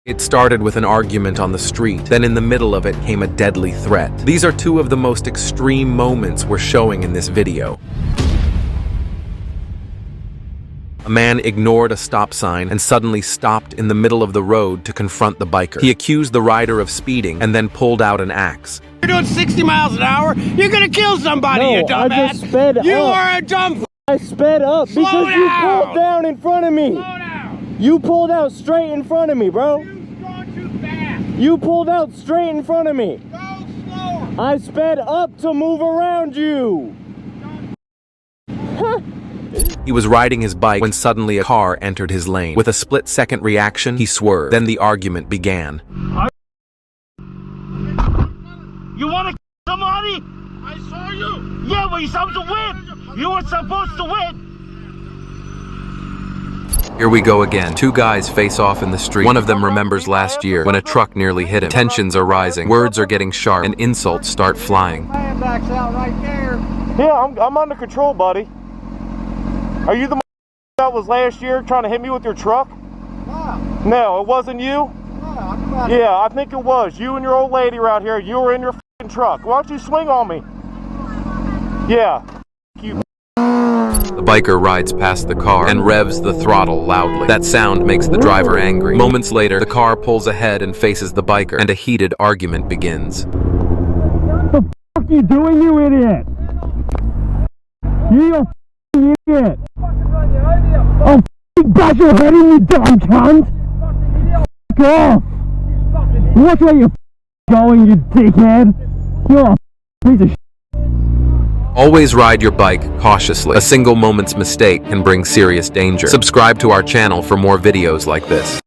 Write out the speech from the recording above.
It started with an argument on the street, then in the middle of it came a deadly threat. These are two of the most extreme moments we're showing in this video. A man ignored a stop sign and suddenly stopped in the middle of the road to confront the biker. He accused the rider of speeding and then pulled out an axe. You're doing 60 miles an hour, you're gonna kill somebody, you dumbass! I just sped up. You are a dumb I sped up Slow because down. you pulled down in front of me. Slow down! You pulled out straight in front of me, bro. You're going too fast! You pulled out straight in front of me. Go slower! I sped up to move around you. He was riding his bike when suddenly a car entered his lane. With a split-second reaction, he swerved. Then the argument began. You want to somebody? I saw you! Yeah, well, you're supposed to win. You were supposed to win. Here we go again. Two guys face off in the street. One of them remembers last year when a truck nearly hit him. Tensions are rising. Words are getting sharp and insults start flying. Man backs out right there. Yeah, I'm under control, buddy. Are you the that was last year trying to hit me with your truck? No, it wasn't you? Yeah, I think it was. You and your old lady around here, you were in your f***ing truck. Why don't you swing on me? Yeah. You. The biker rides past the car and revs the throttle loudly. That sound makes the driver angry. Moments later, the car pulls ahead and faces the biker, and a heated argument begins. What the f*** you doing, you idiot? You f***ing idiot. I'll f***ing bash your head in, you dumb cunt. F*** off. Watch where you're going, you dickhead. You're a piece of shit. Always ride your bike cautiously. A single moment's mistake can bring serious danger. Subscribe to our channel for more videos like this.